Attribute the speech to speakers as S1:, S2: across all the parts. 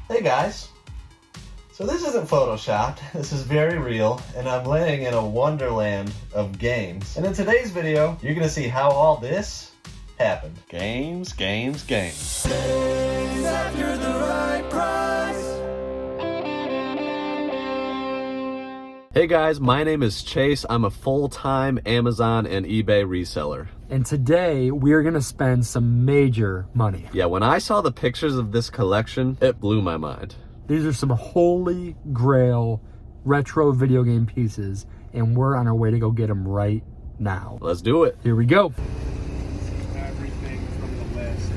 S1: Hey guys, so this isn't photoshopped, this is very real, and I'm laying in a wonderland of games. And in today's video, you're gonna see how all this happened. Games, games, games. Chase after the right price. Hey guys, my name is Chase. I'm a full-time Amazon and eBay reseller.
S2: And today, we're gonna spend some major money.
S1: Yeah, when I saw the pictures of this collection, it blew my mind.
S2: These are some holy grail retro video game pieces, and we're on our way to go get them right now.
S1: Let's do it.
S2: Here we go.
S3: Everything from the list.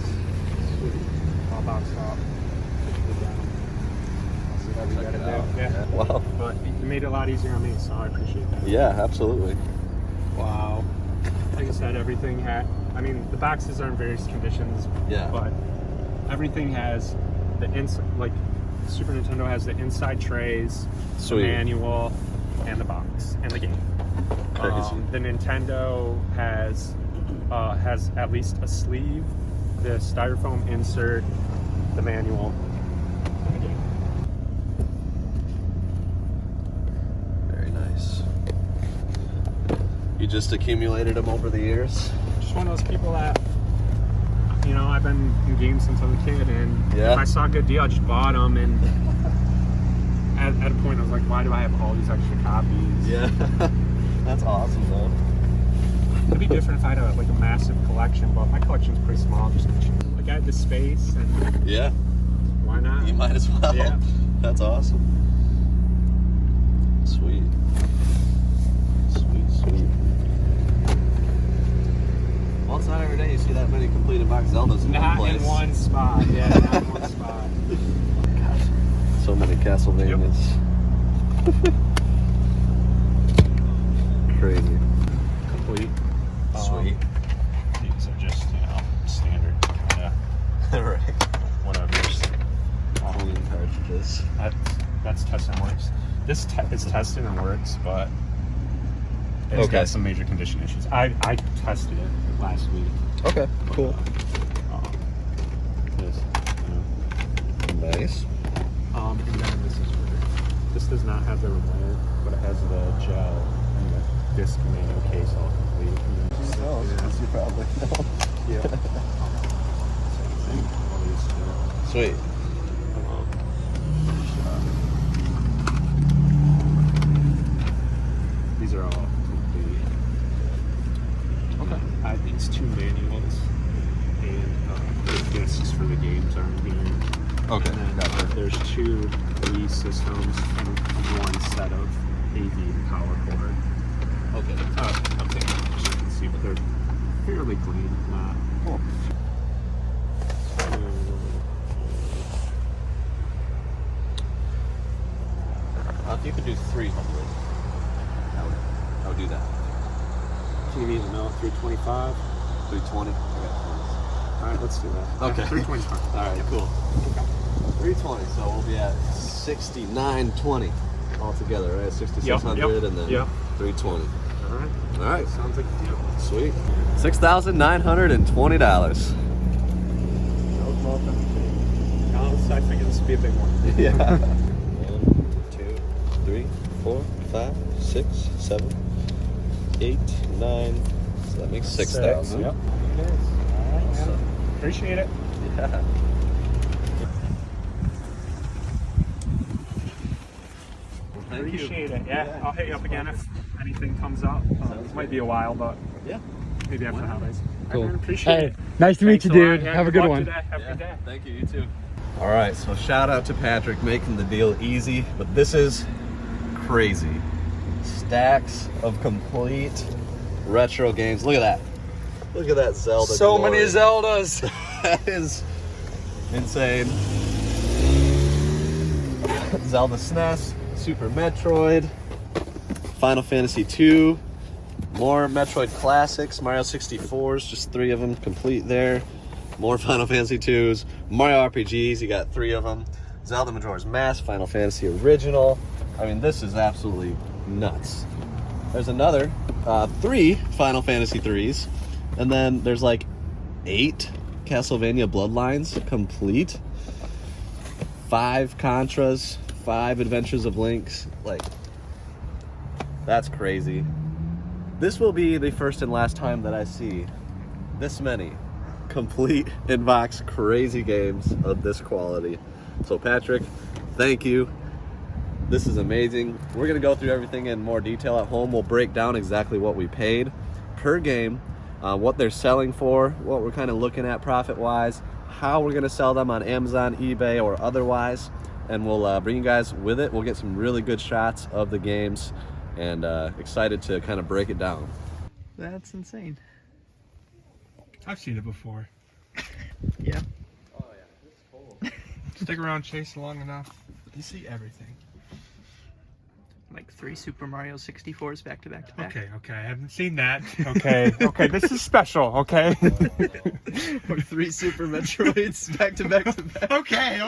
S3: All boxed up. See how we got it there. Yeah.
S1: Wow.
S3: But it made it a lot easier on me, so I appreciate that.
S1: Yeah, absolutely.
S3: Wow. Like I said, everything had, I mean, the boxes are in various conditions.
S1: Yeah.
S3: But everything has the like Super Nintendo has the inside trays,
S1: Sweet.
S3: the manual, and the box, and the game.
S1: Crazy.
S3: The Nintendo has at least a sleeve, the styrofoam insert, the manual, and the game.
S1: Very nice. You just accumulated them over the years?
S3: Just one of those people that, you know, I've been in games since I was a kid, and
S1: Yeah.
S3: if I saw a good deal, I just bought them, and at a point I was like, why do I have all these extra copies?
S1: Yeah. That's awesome, though.
S3: It'd be different if I had a massive collection, but my collection's pretty small. Just like I had the space, and
S1: Yeah.
S3: why not?
S1: You might as well.
S3: Yeah.
S1: That's awesome. Sweet. Sweet, sweet. Well, it's not every day you see that many completed box Zeldas in
S3: Not
S1: one place.
S3: in one spot. Yeah, not in one spot.
S1: Gosh, so many Castlevanias. Crazy.
S3: Complete.
S1: Sweet.
S3: These are just, you know, standard kind of
S1: Right.
S3: whatever's.
S1: Clean cartridges.
S3: That's test and works. This is tested and works, but it's got some major condition issues. I tested it last week.
S1: Okay, cool.
S3: This,
S1: Nice.
S3: and then this is weird. This does not have the remote, but it has the gel and the disc manual case all complete. And then just,
S1: As you probably know.
S3: yeah. Same thing. All these two.
S1: Sweet.
S3: These are all complete.
S1: Okay.
S3: I think it's 2 manuals and the discs for the games are in here.
S1: Okay,
S3: And then
S1: gotcha.
S3: there's 2 Wii systems and 1 set of AV power cord.
S1: Okay.
S3: Okay, as you can see, but they're fairly clean. Not.
S1: Cool. If you could do 300, I would do that.
S3: You need to know 325.
S1: 320.
S3: All right, let's do that.
S1: Okay.
S3: 325.
S1: All right, cool. 320. So we'll be at 6920 altogether, right? 6600 and then 320.
S3: All right.
S1: All right.
S3: Sounds like a deal.
S1: Sweet. $6,920.
S3: I figured this would be a big one.
S1: Yeah. 1, 2, 3, 4, 5, 6, 7, 8, 9. So that makes 6,000.
S3: Yep. It is. All right, man. Appreciate it.
S1: Yeah. Well, thank you.
S3: Appreciate it. Yeah, I'll hit you up again if anything comes up. It might be a while, but
S1: Yeah.
S3: maybe after the holidays.
S2: Cool.
S3: All right, man, appreciate
S2: Hey,
S3: it.
S2: nice to meet
S3: Thanks
S2: you,
S3: a lot.
S2: dude.
S3: Yeah,
S2: Have a good
S3: luck
S2: one.
S3: Today. Have a good day.
S1: Thank you. You too. All right. So shout out to Patrick making the deal easy, but this is crazy. Stacks of complete retro games. Look at that. Look at that Zelda.
S2: So
S1: glory.
S2: many Zeldas.
S1: That is insane. Zelda SNES, Super Metroid, Final Fantasy II, more Metroid Classics, Mario 64s, just 3 of them complete there. More Final Fantasy IIs, Mario RPGs, you got 3 of them. Zelda Majora's Mask, Final Fantasy Original. I mean, this is absolutely nuts. There's another 3 Final Fantasy 3s, and then there's like 8 Castlevania Bloodlines complete. 5 Contras, 5 Adventures of Links. Like, that's crazy. This will be the first and last time that I see this many complete in-box crazy games of this quality. So Patrick, thank you. This is amazing. We're gonna go through everything in more detail at home. We'll break down exactly what we paid per game, what they're selling for, what we're kind of looking at profit-wise, how we're gonna sell them on Amazon, eBay, or otherwise, and we'll bring you guys with it. We'll get some really good shots of the games, and excited to kind of break it down.
S2: That's insane.
S4: I've seen it before.
S2: Yeah.
S1: Oh yeah, it's cool.
S4: Stick around Chase long enough, you see everything.
S5: Like 3 Super Mario 64s back to back to back.
S4: Okay, I haven't seen that. Okay, this is special, okay?
S1: Or 3 Super Metroids back to back to back.
S4: Okay.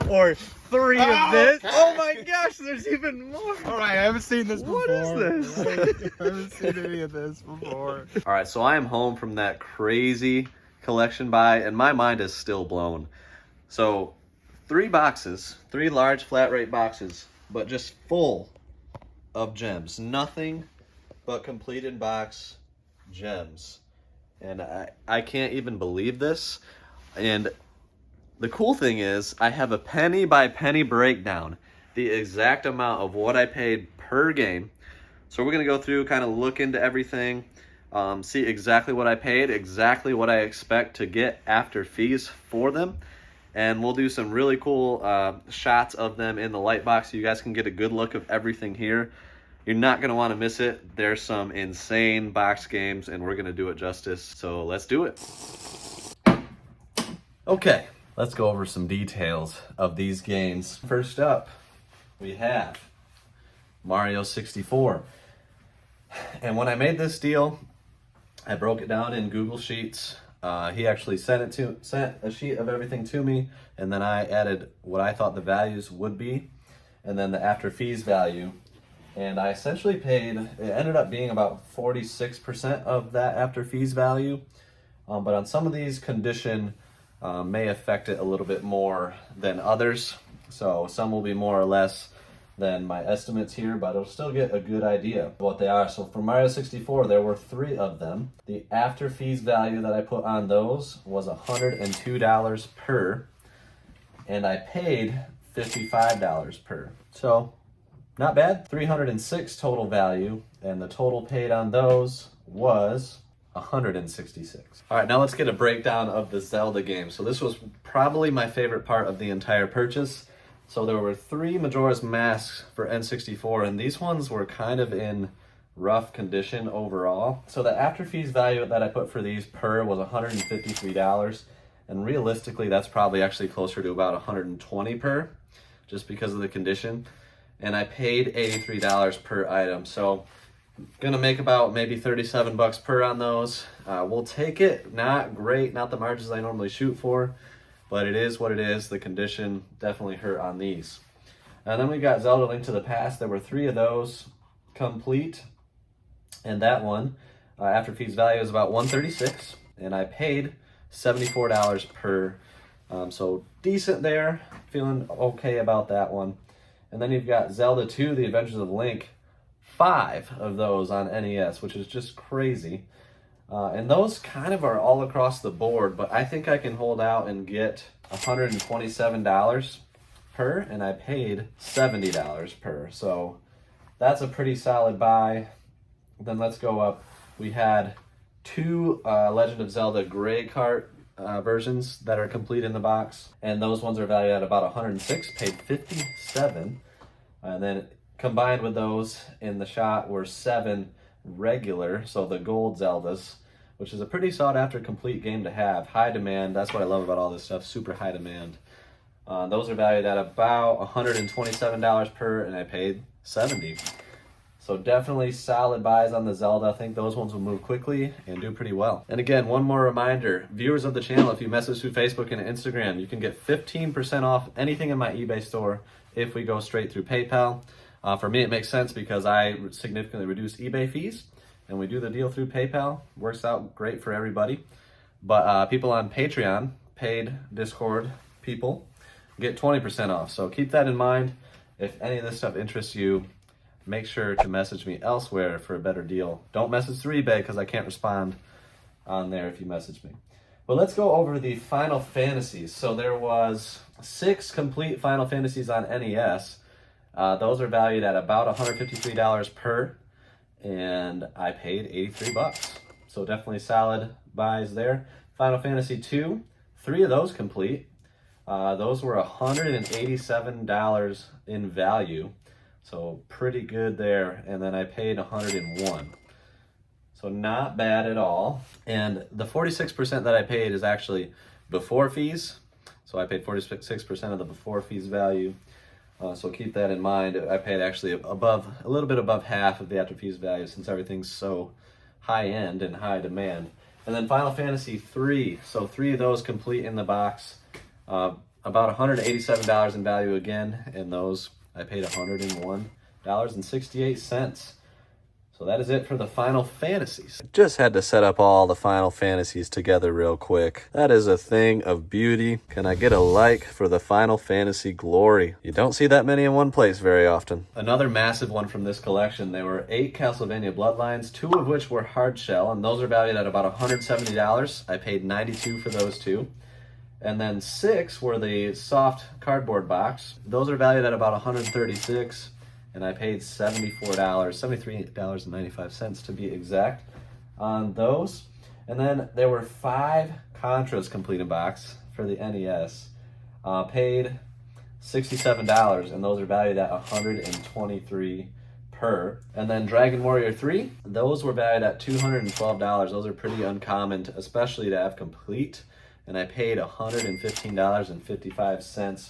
S2: Or 3 of this. Oh my gosh, there's even more.
S4: Alright, I haven't seen this before.
S2: What is this?
S4: I haven't seen any of this before.
S1: All right, so I am home from that crazy collection buy, and my mind is still blown. So 3 boxes, 3 large flat rate boxes, but just full of gems. Nothing but complete in box gems. And I can't even believe this. And the cool thing is I have a penny by penny breakdown, the exact amount of what I paid per game. So we're gonna go through, kind of look into everything, see exactly what I paid, exactly what I expect to get after fees for them. And we'll do some really cool shots of them in the light box so you guys can get a good look of everything here. You're not going to want to miss it. There's some insane box games, and we're going to do it justice. So let's do it. Okay, let's go over some details of these games. First up, we have Mario 64. And when I made this deal, I broke it down in Google Sheets. He actually sent a sheet of everything to me, and then I added what I thought the values would be, and then the after fees value. And I essentially paid, it ended up being about 46% of that after fees value. But on some of these, condition may affect it a little bit more than others. So some will be more or less than my estimates here, but it'll still get a good idea of what they are. So for Mario 64, there were 3 of them. The after fees value that I put on those was $102 per, and I paid $55 per. So not bad. 306 total value, and the total paid on those was 166. All right, now let's get a breakdown of the Zelda game. So this was probably my favorite part of the entire purchase. So there were 3 Majora's Masks for N64, and these ones were kind of in rough condition overall. So the after fees value that I put for these per was $153, and realistically that's probably actually closer to about $120 per, just because of the condition. And I paid $83 per item, so gonna make about maybe 37 bucks per on those. We'll take it. Not great, not the margins I normally shoot for, but it is what it is. The condition definitely hurt on these. And then we got Zelda Link to the Past. There were 3 of those complete, and that one after fees value is about $136, and I paid $74 per. So decent there, feeling okay about that one. And then you've got Zelda 2, The Adventures of Link, 5 of those on NES, which is just crazy. And those kind of are all across the board, but I think I can hold out and get $127 per, and I paid $70 per. So that's a pretty solid buy. Then let's go up. We had 2 Legend of Zelda Gray Cart versions that are complete in the box, and those ones are valued at about $106, paid $57. And then combined with those in the shot were 7 regular, so the gold Zeldas, which is a pretty sought after complete game to have. High demand, that's what I love about all this stuff, super high demand. Those are valued at about $127 per, and I paid $70. So definitely solid buys on the Zelda. I think those ones will move quickly and do pretty well. And again, one more reminder, viewers of the channel, if you message through Facebook and Instagram, you can get 15% off anything in my eBay store if we go straight through PayPal. For me, it makes sense because I significantly reduce eBay fees, and we do the deal through PayPal. Works out great for everybody. But people on Patreon, paid Discord people, get 20% off. So keep that in mind. If any of this stuff interests you, make sure to message me elsewhere for a better deal. Don't message through eBay because I can't respond on there if you message me. But let's go over the Final Fantasies. So there was 6 complete Final Fantasies on NES. Those are valued at about $153 per, and I paid 83 bucks. So definitely solid buys there. Final Fantasy 2, 3 of those complete. Those were $187 in value. So pretty good there. And then I paid 101. So not bad at all. And the 46% that I paid is actually before fees. So I paid 46% of the before fees value. So keep that in mind. I paid actually a little bit above half of the after fees value since everything's so high end and high demand. And then Final Fantasy 3. So 3 of those complete in the box. About $187 in value again. And those I paid $101.68. So that is it for the Final Fantasies. Just had to set up all the Final Fantasies together real quick. That is a thing of beauty. Can I get a like for the Final Fantasy glory? You don't see that many in one place very often. Another massive one from this collection. There were 8 Castlevania Bloodlines, 2 of which were hard shell, and those are valued at about $170. I paid $92 for those 2. And then 6 were the soft cardboard box. Those are valued at about $136. And I paid $73.95 to be exact on those. And then there were 5 Contras complete in box for the NES. Paid $67, and those are valued at $123 per. And then Dragon Warrior 3, those were valued at $212. Those are pretty uncommon, especially to have complete. And I paid $115.55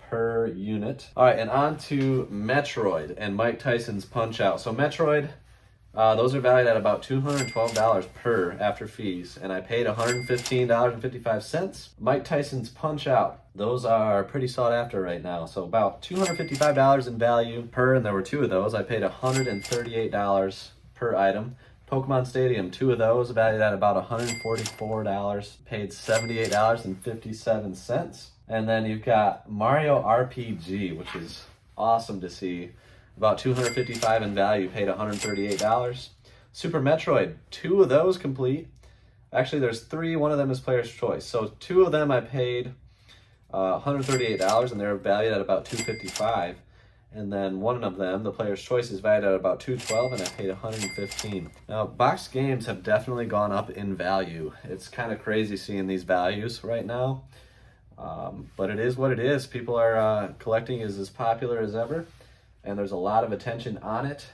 S1: per unit. All right, and on to Metroid and Mike Tyson's Punch-Out. So Metroid, those are valued at about $212 per after fees, and I paid $115.55. Mike Tyson's Punch-Out, those are pretty sought after right now. So about $255 in value per, and there were 2 of those. I paid $138 per item. Pokemon Stadium, 2 of those, valued at about $144, paid $78.57. And then you've got Mario RPG, which is awesome to see. About $255 in value, paid $138. Super Metroid, 2 of those complete. Actually, there's 3, one of them is Player's Choice. So 2 of them I paid $138, and they're valued at about $255. And then one of them, the Player's Choice, is valued at about $212, and I paid $115. Now, boxed games have definitely gone up in value. It's kind of crazy seeing these values right now. But it is what it is. People are collecting is as popular as ever, and there's a lot of attention on it.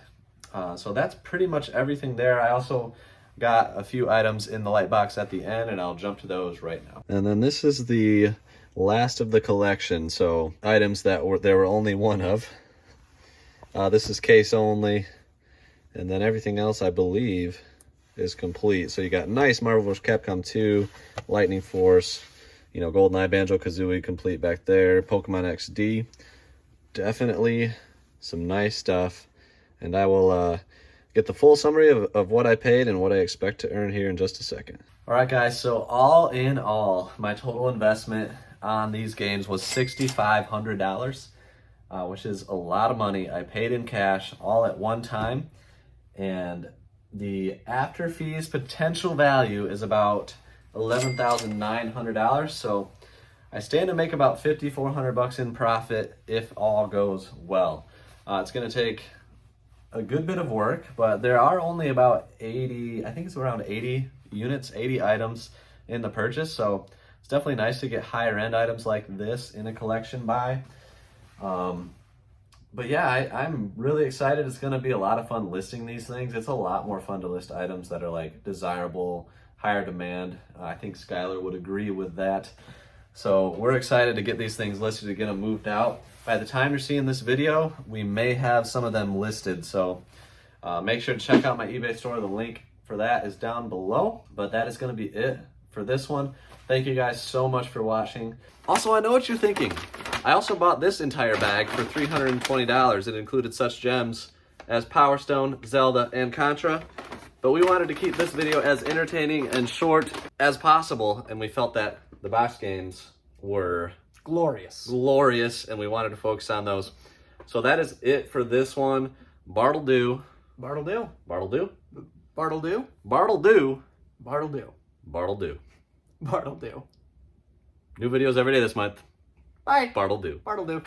S1: So that's pretty much everything there. I also got a few items in the light box at the end, and I'll jump to those right now. And then this is the last of the collection. So items that there were only one of. This is case only, and then everything else I believe is complete. So you got nice Marvel vs. Capcom 2, Lightning Force, you know, GoldenEye, Banjo-Kazooie complete back there, Pokemon XD. Definitely some nice stuff. And I will get the full summary of what I paid and what I expect to earn here in just a second. All right, guys, so all in all, my total investment on these games was $6,500, which is a lot of money. I paid in cash all at one time, and the after fees potential value is about $11,900. So I stand to make about $5,400 in profit if all goes well. It's going to take a good bit of work, but there are only about 80, I think it's around 80 units, 80 items in the purchase. So it's definitely nice to get higher end items like this in a collection buy. But yeah, I'm really excited. It's going to be a lot of fun listing these things. It's a lot more fun to list items that are like desirable, higher demand. I think Skylar would agree with that. So we're excited to get these things listed, to get them moved out. By the time you're seeing this video, we may have some of them listed. So make sure to check out my eBay store. The link for that is down below. But that is going to be it for this one. Thank you guys so much for watching. Also, I know what you're thinking. I also bought this entire bag for $320. It included such gems as Power Stone, Zelda, and Contra. But we wanted to keep this video as entertaining and short as possible, and we felt that the box games were glorious, and we wanted to focus on those. So that is it for this one. Bartle do.
S2: Bartle do.
S1: Bartle do.
S2: Bartle do.
S1: Bartle do.
S2: Bartle do.
S1: Bartle do.
S2: Bartle do.
S1: New videos every day this month.
S2: Bye.
S1: Bartle do.
S2: Bartle do.